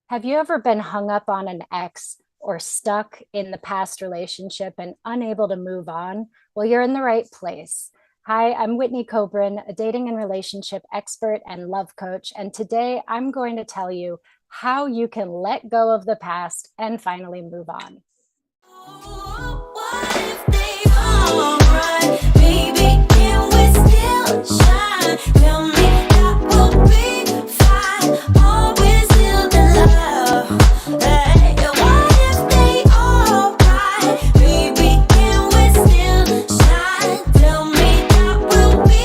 Have you ever been hung up on an ex or stuck in the past relationship and unable to move on? Well, you're in the right place. Hi, I'm Whitney Kobrin, a dating and relationship expert and love coach. And today I'm going to tell you how you can let go of the past and finally move on. What if they all right? Baby, can we still shine? Tell me that we'll be fine. Always still the love. Hey, what if they all right? Baby, can we still shine? Tell me that we'll be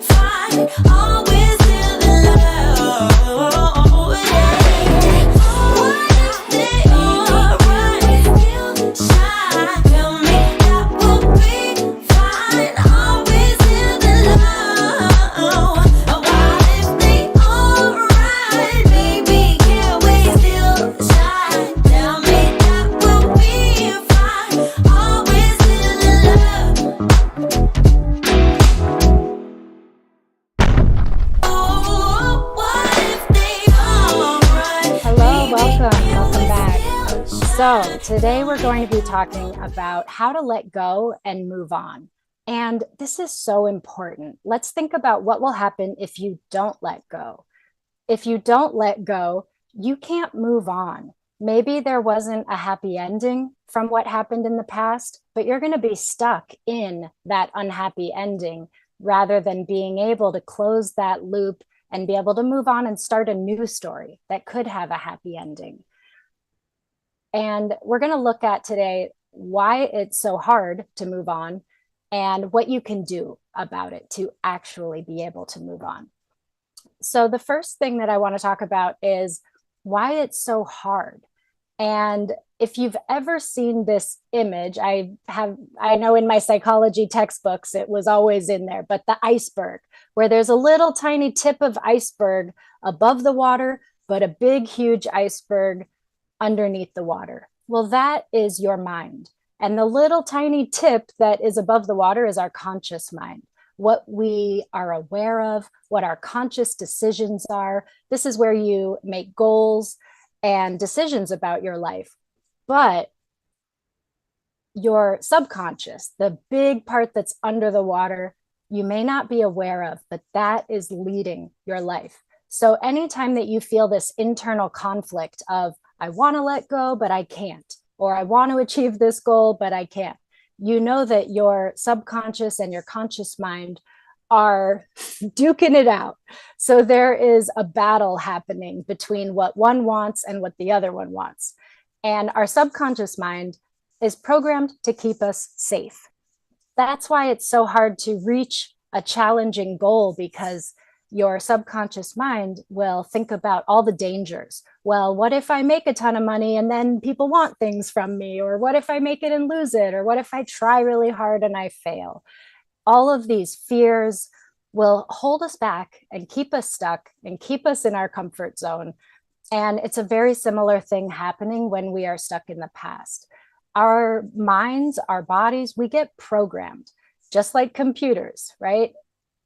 fine. Always still the love. Yeah. What if they all right? Still shine. Tell me that we'll be fine. Always still the love. What if they all right? Baby, can we still shine? Tell me that we'll be fine. Always still the love. Oh, what if they all right? Hello, Baby, welcome, can welcome we back. still So, shine? today Tell we're me. going to be talking about how to let go and move on. And this is so important. Let's think about what will happen if you don't let go. If you don't let go, you can't move on. Maybe there wasn't a happy ending from what happened in the past, but you're going to be stuck in that unhappy ending rather than being able to close that loop and be able to move on and start a new story that could have a happy ending. And we're going to look at today why it's so hard to move on and what you can do about it to actually be able to move on. So, the first thing that I want to talk about is why it's so hard. And if you've ever seen this image, I know in my psychology textbooks it was always in there, but the iceberg, where there's a little tiny tip of iceberg above the water, but a big, huge iceberg underneath the water. Well, that is your mind. And the little tiny tip that is above the water is our conscious mind, what we are aware of, what our conscious decisions are. This is where you make goals and decisions about your life. But your subconscious, the big part that's under the water, you may not be aware of, but that is leading your life. So anytime that you feel this internal conflict of, I want to let go, but I can't, or I want to achieve this goal, but I can't, you know that your subconscious and your conscious mind are duking it out. So there is a battle happening between what one wants and what the other one wants. And our subconscious mind is programmed to keep us safe. That's why it's so hard to reach a challenging goal, because your subconscious mind will think about all the dangers. Well, what if I make a ton of money and then people want things from me? Or what if I make it and lose it? Or what if I try really hard and I fail? All of these fears will hold us back and keep us stuck and keep us in our comfort zone. And it's a very similar thing happening when we are stuck in the past. Our minds, our bodies, we get programmed just like computers, right?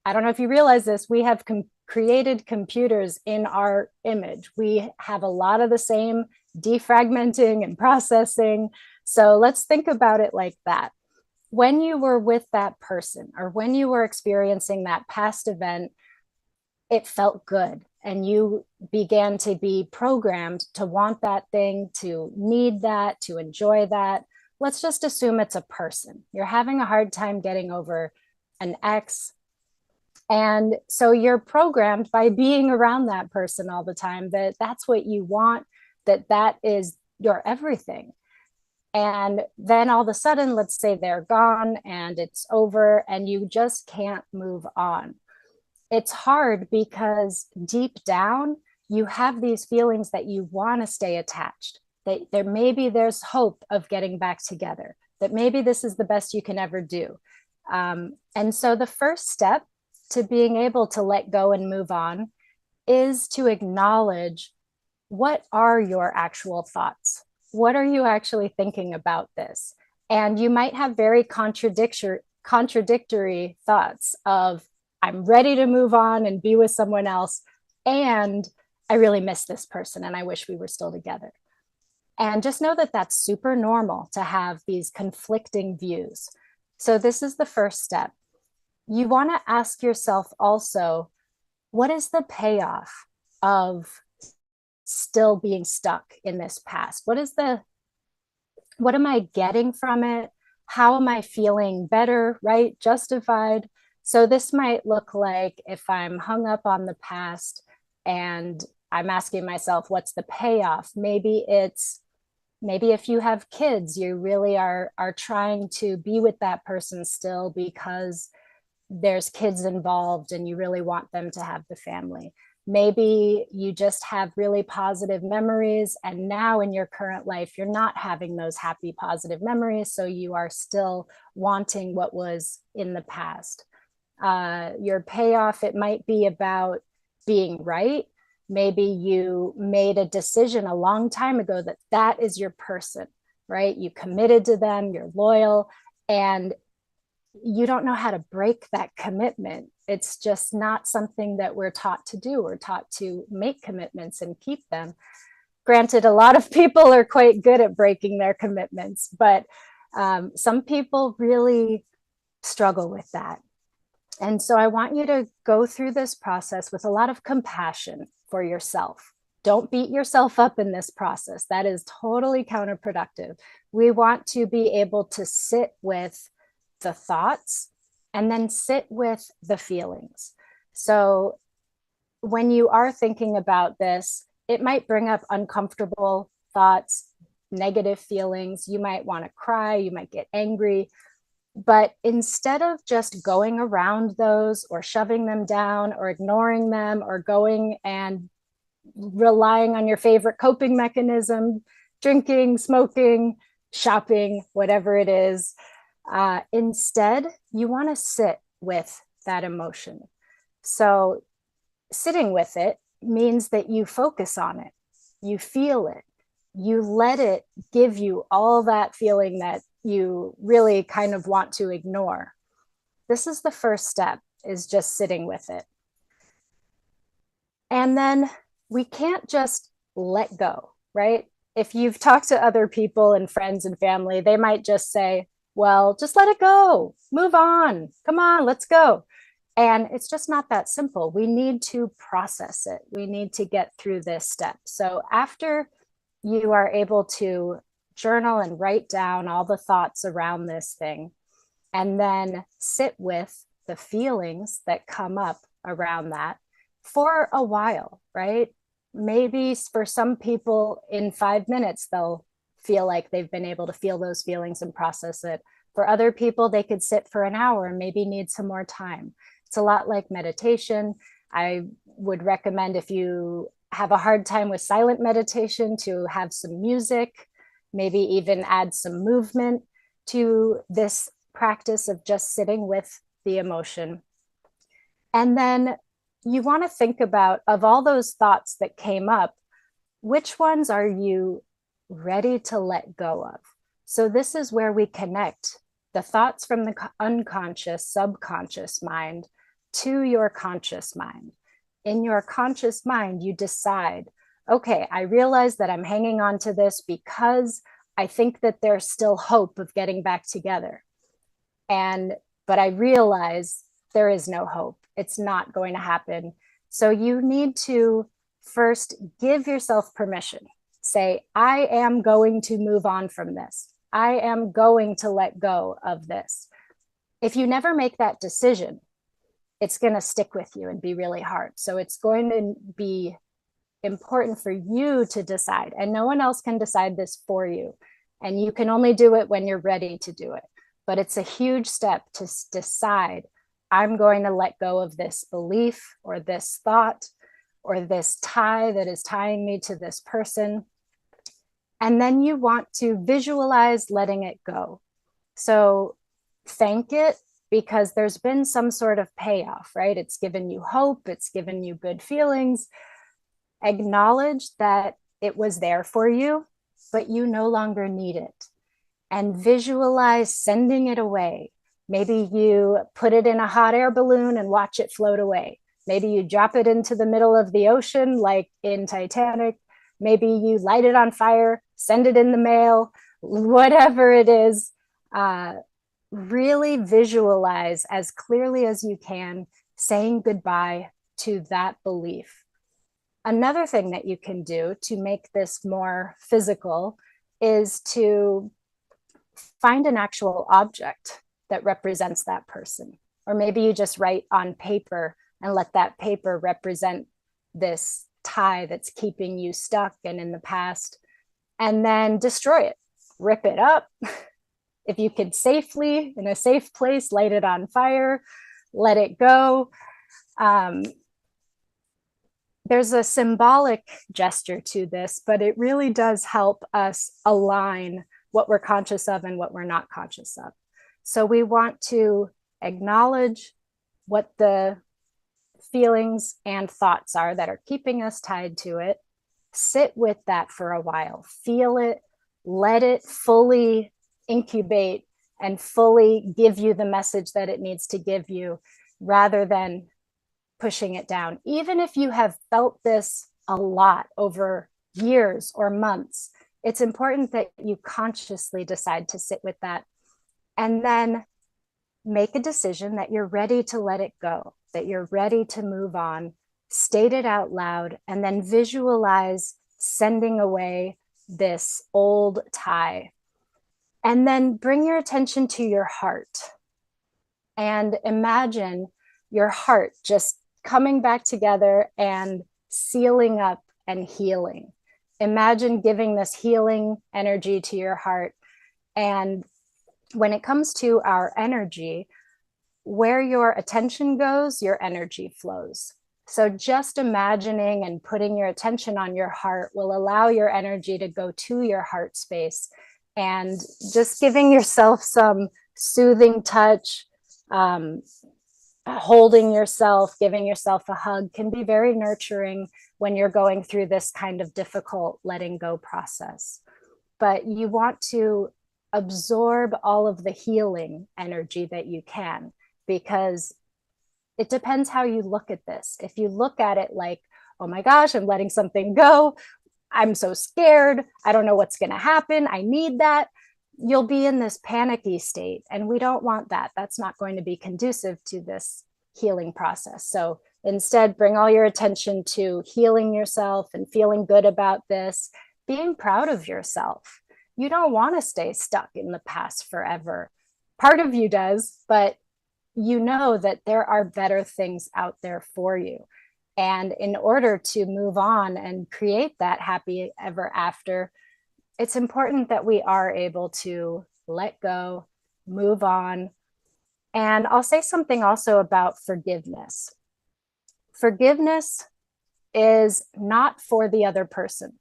I don't know if you realize this, we have created computers in our image. We have a lot of the same defragmenting and processing. So let's think about it like that. When you were with that person or when you were experiencing that past event, it felt good. And you began to be programmed to want that thing, to need that, to enjoy that. Let's just assume it's a person. You're having a hard time getting over an ex. And so you're programmed by being around that person all the time that that's what you want, that is your everything. And then all of a sudden, let's say they're gone and it's over and you just can't move on. It's hard because deep down, you have these feelings that you want to stay attached, that there's hope of getting back together, that maybe this is the best you can ever do. And so the first step to being able to let go and move on is to acknowledge, what are your actual thoughts? What are you actually thinking about this? And you might have very contradictory thoughts of, I'm ready to move on and be with someone else, and I really miss this person and I wish we were still together. And just know that that's super normal to have these conflicting views. So, this is the first step. You want to ask yourself also, what is the payoff of still being stuck in this past? What am I getting from it? How am I feeling better, right? Justified. So this might look like if I'm hung up on the past and I'm asking myself, what's the payoff? Maybe if you have kids, you really are trying to be with that person still because there's kids involved and you really want them to have the family. Maybe you just have really positive memories, and now in your current life, you're not having those happy, positive memories. So you are still wanting what was in the past. Your payoff, it might be about being right. Maybe you made a decision a long time ago that that is your person, right? You committed to them, you're loyal, and you don't know how to break that commitment. It's just not something that we're taught to do. We're taught to make commitments and keep them. Granted, a lot of people are quite good at breaking their commitments, but some people really struggle with that. And so I want you to go through this process with a lot of compassion for yourself. Don't beat yourself up in this process. That is totally counterproductive. We want to be able to sit with the thoughts and then sit with the feelings. So when you are thinking about this, it might bring up uncomfortable thoughts, negative feelings. You might want to cry, you might get angry. But instead of just going around those or shoving them down or ignoring them or going and relying on your favorite coping mechanism, drinking, smoking, shopping, whatever it is, instead, you want to sit with that emotion. So, sitting with it means that you focus on it, you feel it, you let it give you all that feeling that you really kind of want to ignore. This is the first step, is just sitting with it. And then we can't just let go, right? If you've talked to other people and friends and family, they might just say, well, just let it go, move on, come on, let's go. And it's just not that simple. We need to process it. We need to get through this step. So after you are able to journal and write down all the thoughts around this thing, and then sit with the feelings that come up around that for a while, right? Maybe for some people in 5 minutes, they'll feel like they've been able to feel those feelings and process it. For other people, they could sit for an hour and maybe need some more time. It's a lot like meditation. I would recommend, if you have a hard time with silent meditation, to have some music, maybe even add some movement to this practice of just sitting with the emotion. And then you want to think about, of all those thoughts that came up, which ones are you ready to let go of? So this is where we connect the thoughts from the unconscious, subconscious mind to your conscious mind. In your conscious mind, you decide, okay, I realize that I'm hanging on to this because I think that there's still hope of getting back together. But I realize there is no hope. It's not going to happen. So you need to first give yourself permission. Say, I am going to move on from this. I am going to let go of this. If you never make that decision, it's going to stick with you and be really hard. So it's going to be important for you to decide, and no one else can decide this for you. And you can only do it when you're ready to do it. But it's a huge step to decide, I'm going to let go of this belief or this thought or this tie that is tying me to this person. And then you want to visualize letting it go. So thank it, because there's been some sort of payoff, right? It's given you hope, it's given you good feelings. Acknowledge that it was there for you, but you no longer need it. And visualize sending it away. Maybe you put it in a hot air balloon and watch it float away. Maybe you drop it into the middle of the ocean, like in Titanic. Maybe you light it on fire, send it in the mail, whatever it is. Really visualize as clearly as you can saying goodbye to that belief. Another thing that you can do to make this more physical is to find an actual object that represents that person. Or maybe you just write on paper and let that paper represent this tie that's keeping you stuck and in the past, and then destroy it, rip it up. If you could safely, in a safe place, light it on fire, let it go. There's a symbolic gesture to this, but it really does help us align what we're conscious of and what we're not conscious of. So we want to acknowledge what the feelings and thoughts are that are keeping us tied to it. Sit with that for a while, feel it, let it fully incubate and fully give you the message that it needs to give you, rather than pushing it down. Even if you have felt this a lot over years or months, it's important that you consciously decide to sit with that and then make a decision that you're ready to let it go, that you're ready to move on, state it out loud, and then visualize sending away this old tie. And then bring your attention to your heart and imagine your heart just coming back together and sealing up and healing. Imagine giving this healing energy to your heart. And when it comes to our energy, where your attention goes, your energy flows. So just imagining and putting your attention on your heart will allow your energy to go to your heart space, and just giving yourself some soothing touch, holding yourself, giving yourself a hug can be very nurturing when you're going through this kind of difficult letting go process. But you want to absorb all of the healing energy that you can, because it depends how you look at this. If you look at it like, oh my gosh, I'm letting something go, I'm so scared, I don't know what's going to happen, I need that, you'll be in this panicky state. And we don't want that. That's not going to be conducive to this healing process. So instead, bring all your attention to healing yourself and feeling good about this, being proud of yourself. You don't want to stay stuck in the past forever. Part of you does, but you know that there are better things out there for you. And in order to move on and create that happy ever after, it's important that we are able to let go, move on. And I'll say something also about forgiveness. Forgiveness is not for the other person,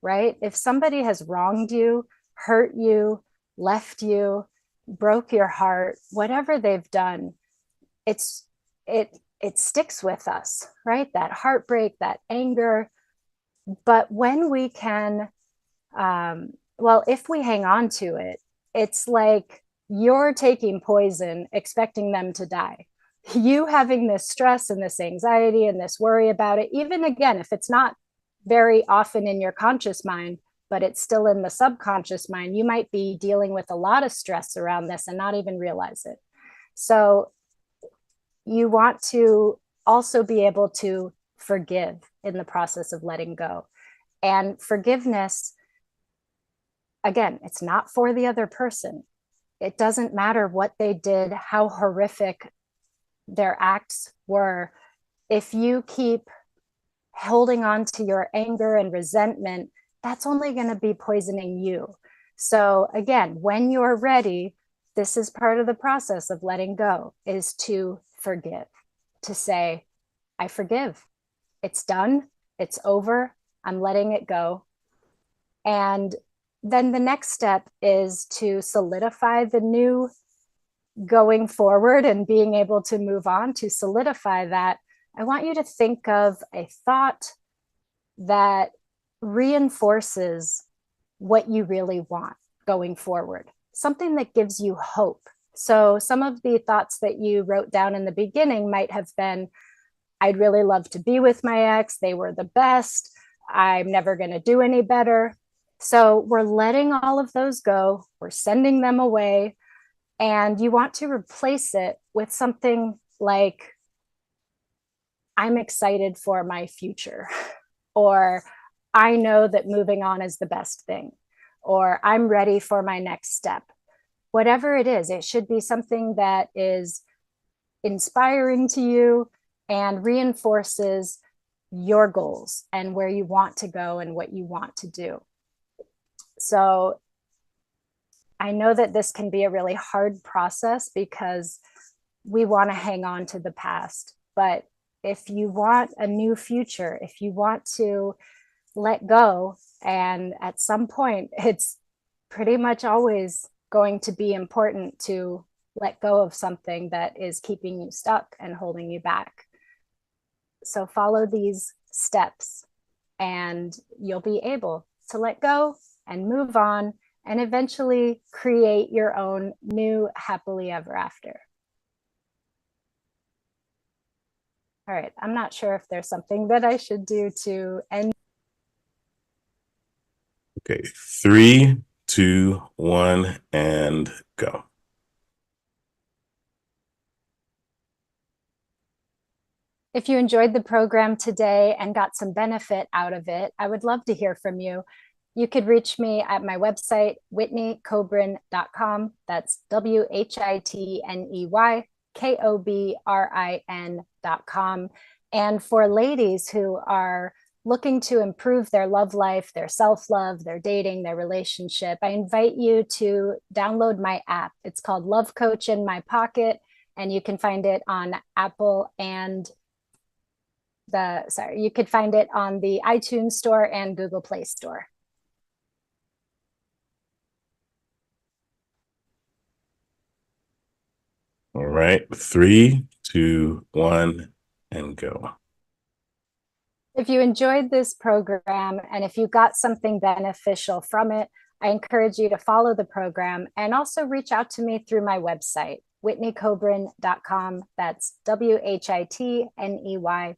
right? If somebody has wronged you, hurt you, left you, broke your heart, whatever they've done, it sticks with us, right? That heartbreak, that anger. But when we can, if we hang on to it, it's like you're taking poison, expecting them to die. You having this stress and this anxiety and this worry about it, even again, if it's not very often in your conscious mind, but it's still in the subconscious mind, you might be dealing with a lot of stress around this and not even realize it. So you want to also be able to forgive in the process of letting go. And forgiveness, again, it's not for the other person. It doesn't matter what they did, how horrific their acts were. If you keep holding on to your anger and resentment, that's only going to be poisoning you. So again, when you're ready, this is part of the process of letting go, is to forgive, to say, I forgive. It's done. It's over. I'm letting it go. And then the next step is to solidify the new going forward and being able to move on. To solidify that, I want you to think of a thought that reinforces what you really want going forward, something that gives you hope. So some of the thoughts that you wrote down in the beginning might have been, I'd really love to be with my ex. They were the best. I'm never going to do any better. So we're letting all of those go. We're sending them away. And you want to replace it with something like, I'm excited for my future, or I know that moving on is the best thing, or I'm ready for my next step. Whatever it is, it should be something that is inspiring to you and reinforces your goals and where you want to go and what you want to do. So I know that this can be a really hard process because we want to hang on to the past. But if you want a new future, if you want to let go, and at some point, it's pretty much always going to be important to let go of something that is keeping you stuck and holding you back. So follow these steps and you'll be able to let go and move on and eventually create your own new happily ever after. All right, I'm not sure if there's something that I should do to end. Okay, 3, 2, 1, and go. If you enjoyed the program today and got some benefit out of it, I would love to hear from you. You could reach me at my website, whitneykobrin.com. That's WHITNEYKOBRIN.com. And for ladies who are looking to improve their love life, their self-love, their dating, their relationship, I invite you to download my app. It's called Love Coach in My Pocket, and you can find it on Apple and you could find it on the iTunes store and Google Play Store. All right, 3, 2, 1, and go. If you enjoyed this program and if you got something beneficial from it, I encourage you to follow the program and also reach out to me through my website, whitneykobrin.com. That's WHITNEYKOBRIN.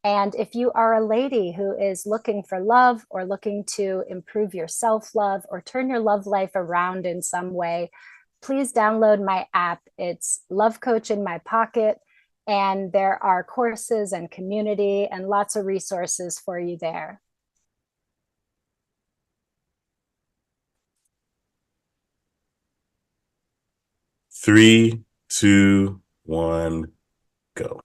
And if you are a lady who is looking for love or looking to improve your self-love or turn your love life around in some way, please download my app. It's Love Coach in My Pocket, and there are courses and community and lots of resources for you there. Three, two, one, go.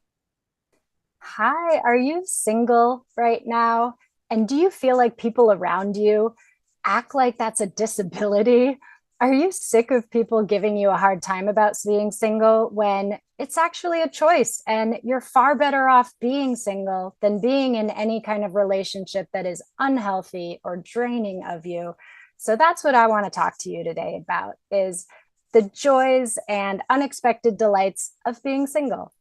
Hi, are you single right now? And do you feel like people around you act like that's a disability? Are you sick of people giving you a hard time about being single when it's actually a choice and you're far better off being single than being in any kind of relationship that is unhealthy or draining of you? So that's what I want to talk to you today about, is the joys and unexpected delights of being single.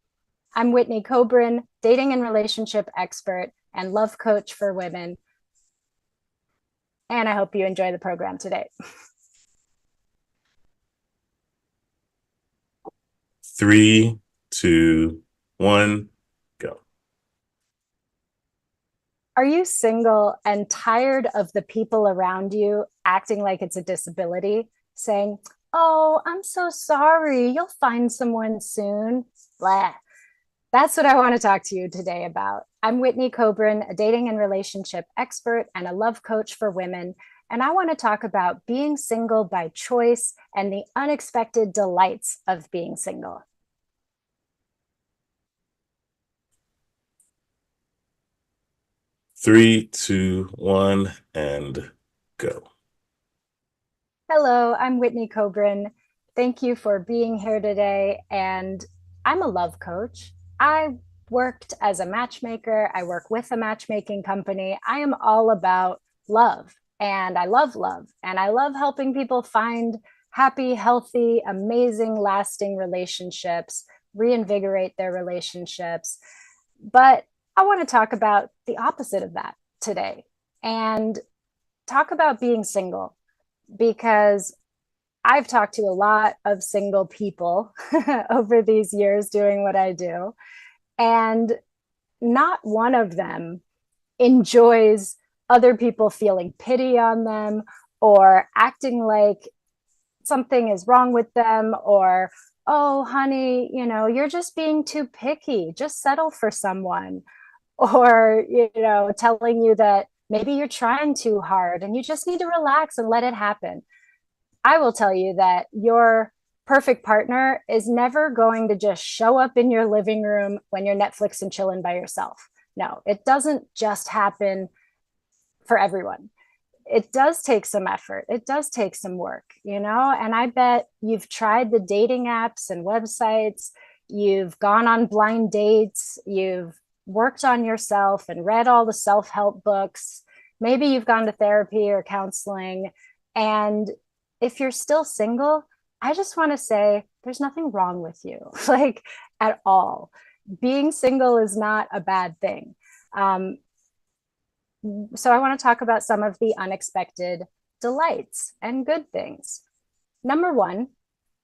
I'm Whitney Kobrin, dating and relationship expert and love coach for women. And I hope you enjoy the program today. 3, 2, 1, go. Are you single and tired of the people around you acting like it's a disability, saying, "Oh, I'm so sorry, you'll find someone soon"? Blah. That's what I want to talk to you today about. I'm Whitney Kobrin, a dating and relationship expert and a love coach for women. And I want to talk about being single by choice and the unexpected delights of being single. Three, two, one, and go. Hello, I'm Whitney Kobrin. Thank you for being here today. And I'm a love coach. I worked as a matchmaker. I work with a matchmaking company. I am all about love, and I love love. And I love helping people find happy, healthy, amazing, lasting relationships, reinvigorate their relationships. But I want to talk about the opposite of that today and talk about being single, because I've talked to a lot of single people over these years doing what I do, and not one of them enjoys other people feeling pity on them or acting like something is wrong with them, or, oh, honey, you're just being too picky. Just settle for someone. Or, telling you that maybe you're trying too hard and you just need to relax and let it happen. I will tell you that your perfect partner is never going to just show up in your living room when you're Netflix and chilling by yourself. No, it doesn't just happen for everyone. It does take some effort. It does take some work, and I bet you've tried the dating apps and websites. You've gone on blind dates. You've worked on yourself and read all the self-help books. Maybe you've gone to therapy or counseling. And if you're still single, I just want to say there's nothing wrong with you, like, at all. Being single is not a bad thing. So I want to talk about some of the unexpected delights and good things. Number one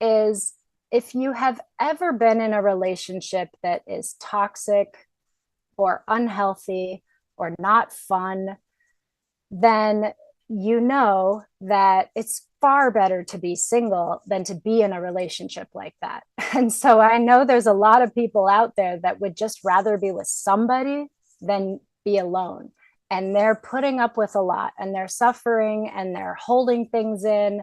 is, if you have ever been in a relationship that is toxic or unhealthy or not fun, then you know that it's far better to be single than to be in a relationship like that. And so I know there's a lot of people out there that would just rather be with somebody than be alone. And they're putting up with a lot, and they're suffering, and they're holding things in.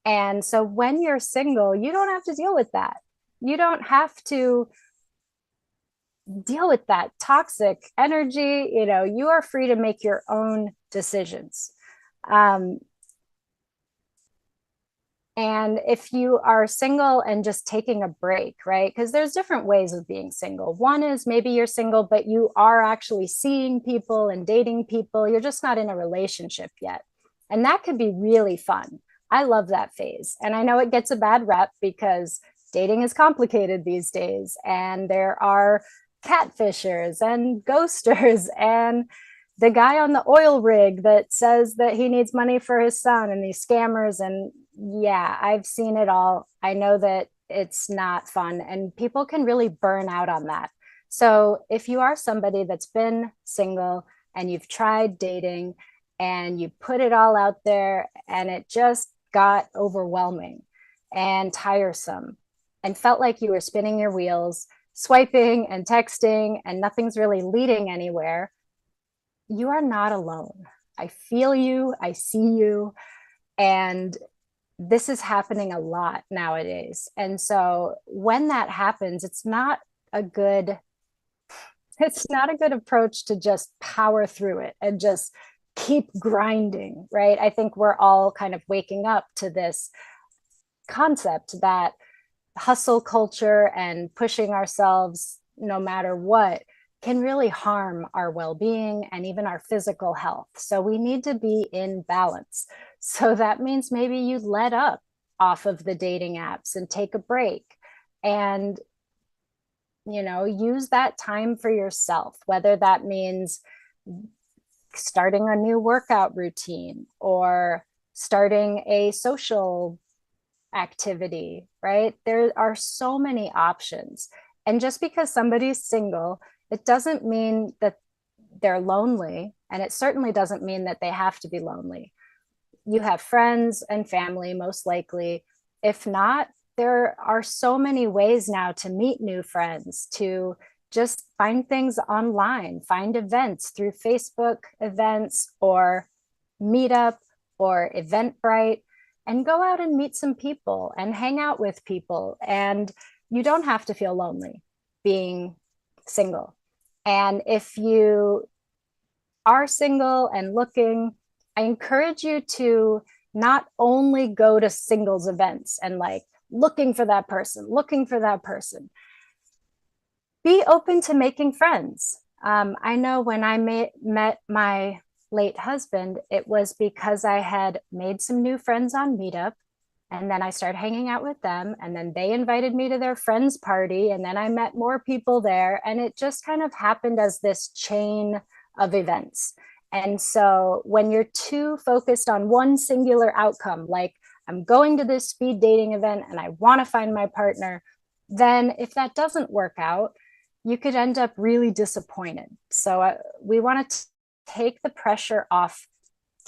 And so when you're single, you don't have to deal with that. You don't have to deal with that toxic energy. You are free to make your own decisions. Um, and if you are single and just taking a break, right? Because there's different ways of being single. One is maybe you're single, but you are actually seeing people and dating people. You're just not in a relationship yet. And that could be really fun. I love that phase. And I know it gets a bad rep because dating is complicated these days. And there are catfishers and ghosters and the guy on the oil rig that says that he needs money for his son, and these scammers. And yeah, I've seen it all. I know that it's not fun, and people can really burn out on that. So if you are somebody that's been single and you've tried dating and you put it all out there and it just got overwhelming and tiresome and felt like you were spinning your wheels, swiping and texting, and nothing's really leading anywhere, you are not alone. I feel you, I see you, and this is happening a lot nowadays. And so when that happens, a good it's not a good approach to just power through it and just keep grinding, right? I think we're all kind of waking up to this concept that hustle culture and pushing ourselves no matter what can really harm our well-being and even our physical health. So we need to be in balance. So that means maybe you let up off of the dating apps and take a break and use that time for yourself, whether that means starting a new workout routine or starting a social activity, right? There are so many options. And just because somebody's single, it doesn't mean that they're lonely. And it certainly doesn't mean that they have to be lonely. You have friends and family, most likely. If not, there are so many ways now to meet new friends, to just find things online, find events through Facebook events or Meetup or Eventbrite, and go out and meet some people and hang out with people. And you don't have to feel lonely being single. And if you are single and looking, I encourage you to not only go to singles events and like looking for that person. Be open to making friends. I know when I met my late husband, it was because I had made some new friends on Meetup, and then I started hanging out with them, and then they invited me to their friend's party, and then I met more people there, and it just kind of happened as this chain of events. And so when you're too focused on one singular outcome, like I'm going to this speed dating event and I want to find my partner, then if that doesn't work out, you could end up really disappointed. So we want to take the pressure off,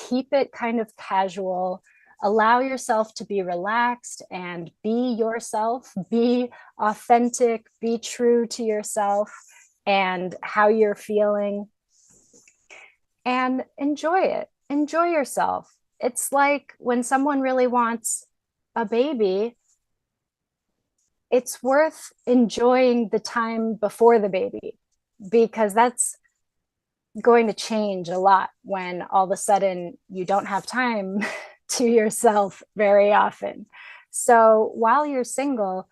keep it kind of casual, allow yourself to be relaxed and be yourself, be authentic, be true to yourself and how you're feeling, and enjoy it. Enjoy yourself. It's like when someone really wants a baby, it's worth enjoying the time before the baby, because that's going to change a lot when all of a sudden you don't have time to yourself very often. So while you're single,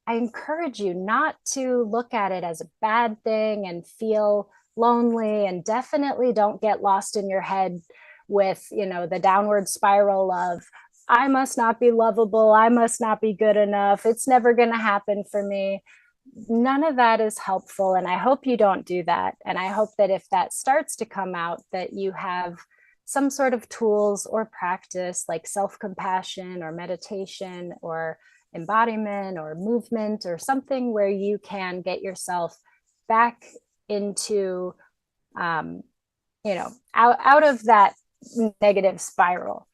I encourage you not to look at it as a bad thing and feel lonely, and definitely don't get lost in your head with, the downward spiral of, I must not be lovable, I must not be good enough, it's never going to happen for me. None of that is helpful, and I hope you don't do that. And I hope that if that starts to come out, that you have some sort of tools or practice like self-compassion or meditation or embodiment or movement or something where you can get yourself back into out of that negative spiral.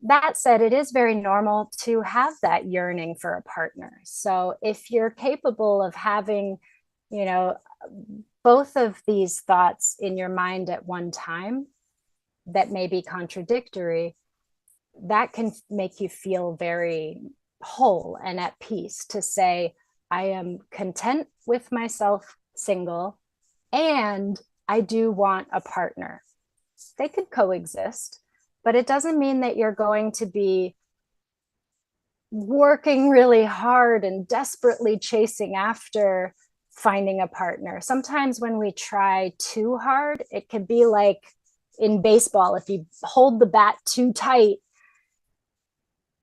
That said, it is very normal to have that yearning for a partner. So if you're capable of having, you know, both of these thoughts in your mind at one time that may be contradictory, that can make you feel very whole and at peace to say, I am content with myself single, and I do want a partner. They could coexist, but it doesn't mean that you're going to be working really hard and desperately chasing after finding a partner. Sometimes when we try too hard, it can be like in baseball, if you hold the bat too tight,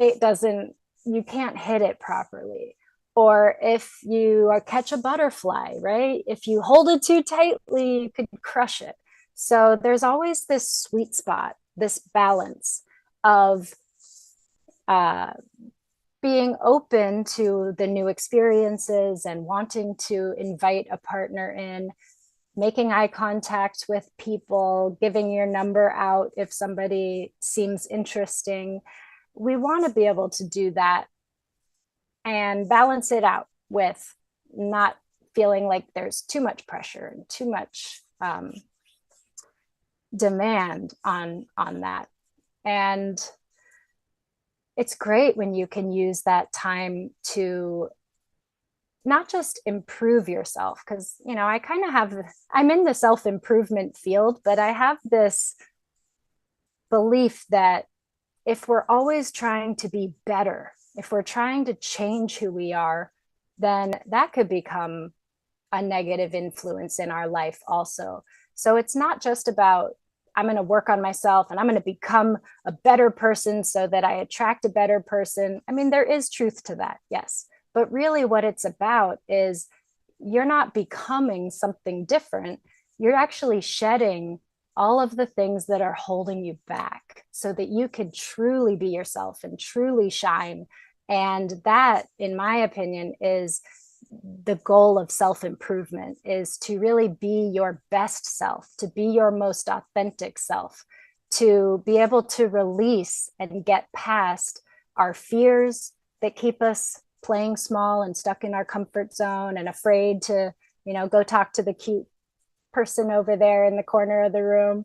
you can't hit it properly. Or if you catch a butterfly, right? If you hold it too tightly, you could crush it. So there's always this sweet spot, this balance of being open to the new experiences and wanting to invite a partner in, making eye contact with people, giving your number out if somebody seems interesting. We want to be able to do that and balance it out with not feeling like there's too much pressure and too much demand on that. And it's great when you can use that time to not just improve yourself, because I kind of I'm in the self-improvement field, but I have this belief that if we're always trying to be better, if we're trying to change who we are, then that could become a negative influence in our life also. So it's not just about, I'm going to work on myself and I'm going to become a better person so that I attract a better person. I mean, there is truth to that, yes. But really what it's about is you're not becoming something different. You're actually shedding all of the things that are holding you back so that you can truly be yourself and truly shine. And that, in my opinion, is the goal of self-improvement, is to really be your best self, to be your most authentic self, to be able to release and get past our fears that keep us playing small and stuck in our comfort zone and afraid to, go talk to the cute person over there in the corner of the room.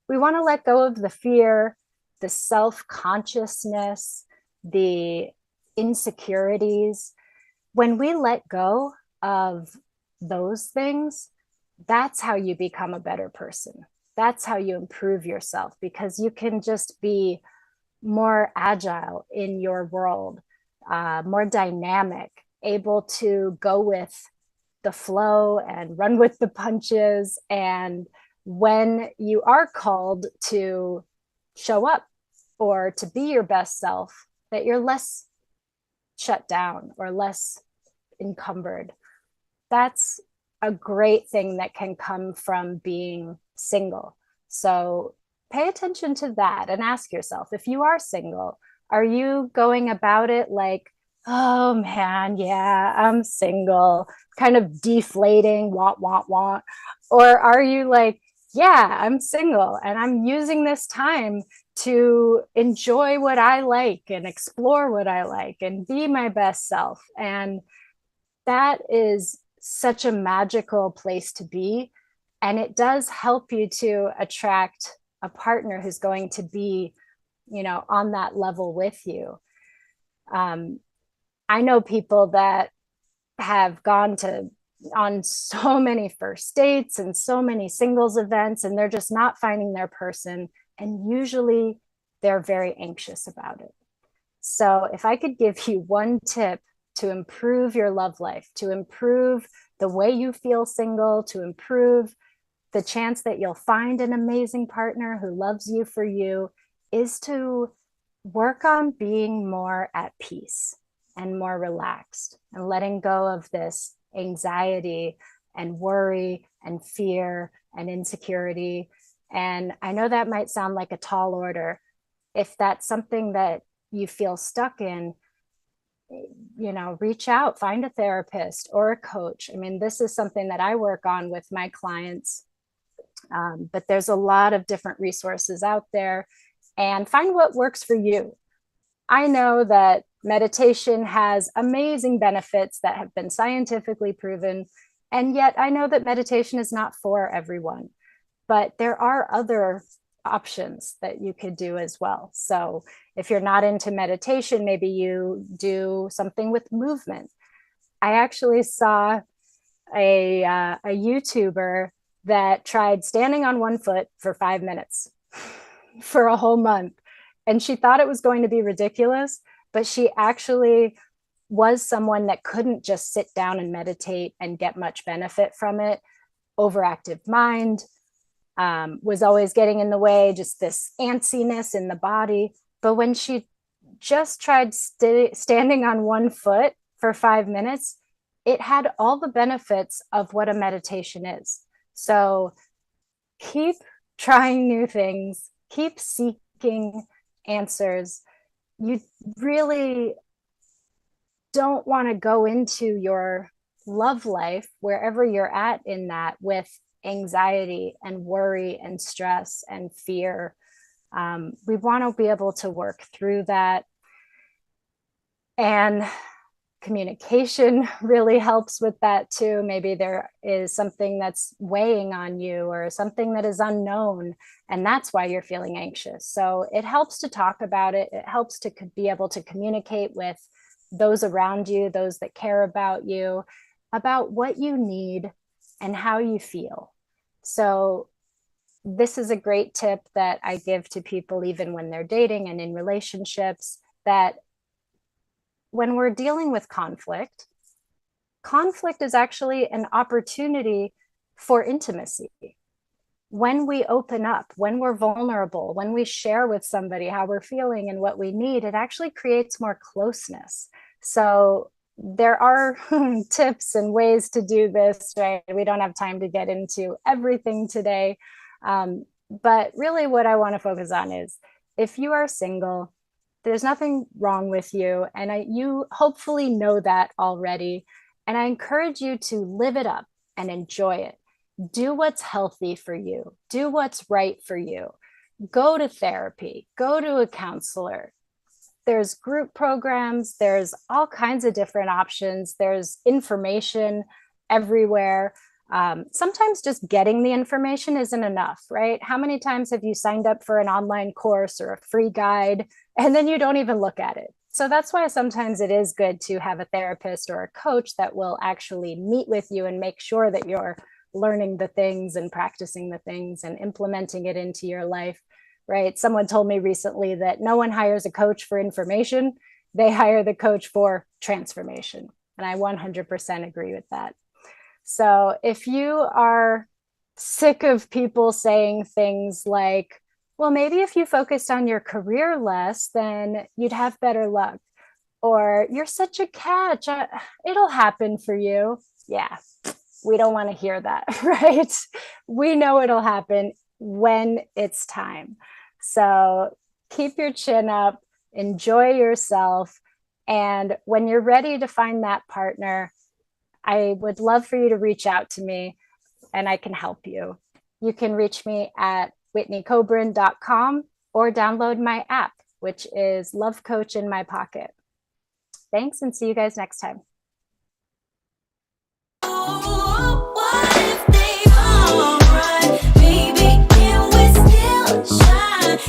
We want to let go of the fear, the self-consciousness, the insecurities. When we let go of those things, that's how you become a better person. That's how you improve yourself, because you can just be more agile in your world, more dynamic, able to go with the flow and run with the punches. And when you are called to show up or to be your best self, that you're less shut down or less encumbered. That's a great thing that can come from being single. So pay attention to that and ask yourself, if you are single, Are you going about it like, oh man, yeah, I'm single, kind of deflating, want? Or are you like, yeah, I'm single and I'm using this time to enjoy what I like and explore what I like and be my best self? And that is such a magical place to be. And it does help you to attract a partner who's going to be, on that level with you. Um, I know people that have gone to on so many first dates and so many singles events, and they're just not finding their person. And usually they're very anxious about it. So, if I could give you one tip to improve your love life, to improve the way you feel single, to improve the chance that you'll find an amazing partner who loves you for you, is to work on being more at peace and more relaxed and letting go of this anxiety and worry and fear and insecurity. And I know that might sound like a tall order. If that's something that you feel stuck in, reach out, find a therapist or a coach. I mean, this is something that I work on with my clients. But there's a lot of different resources out there, and find what works for you. I know that meditation has amazing benefits that have been scientifically proven. And yet I know that meditation is not for everyone, but there are other options that you could do as well. So if you're not into meditation, maybe you do something with movement. I actually saw a YouTuber that tried standing on one foot for 5 minutes for a whole month. And she thought it was going to be ridiculous, but she actually was someone that couldn't just sit down and meditate and get much benefit from it. Overactive mind, was always getting in the way, just this antsiness in the body. But when she just tried standing on one foot for 5 minutes, it had all the benefits of what a meditation is. So keep trying new things, keep seeking answers. You really don't want to go into your love life, wherever you're at in that, with anxiety and worry and stress and fear. We want to be able to work through that. And communication really helps with that too. Maybe there is something that's weighing on you or something that is unknown, and that's why you're feeling anxious. So it helps to talk about it. It helps to be able to communicate with those around you, those that care about you, about what you need and how you feel. So this is a great tip that I give to people, even when they're dating and in relationships, that when we're dealing with conflict, conflict is actually an opportunity for intimacy. When we open up, when we're vulnerable, when we share with somebody how we're feeling and what we need, it actually creates more closeness. So there are tips and ways to do this, right? We don't have time to get into everything today. But really what I want to focus on is, if you are single, there's nothing wrong with you. And you hopefully know that already. And I encourage you to live it up and enjoy it. Do what's healthy for you. Do what's right for you. Go to therapy. Go to a counselor. There's group programs. There's all kinds of different options. There's information everywhere. Sometimes just getting the information isn't enough, right? How many times have you signed up for an online course or a free guide and then you don't even look at it? So that's why sometimes it is good to have a therapist or a coach that will actually meet with you and make sure that you're learning the things and practicing the things and implementing it into your life, right? Someone told me recently that no one hires a coach for information. They hire the coach for transformation. And I 100% agree with that. So if you are sick of people saying things like, well, maybe if you focused on your career less, then you'd have better luck. Or you're such a catch, it'll happen for you. Yeah, we don't want to hear that, right? We know it'll happen when it's time. So keep your chin up, enjoy yourself. And when you're ready to find that partner, I would love for you to reach out to me and I can help you. You can reach me at whitneykobrin.com or download my app, which is Love Coach in My Pocket. Thanks, and see you guys next time. What if they all right? Baby, can we still shine?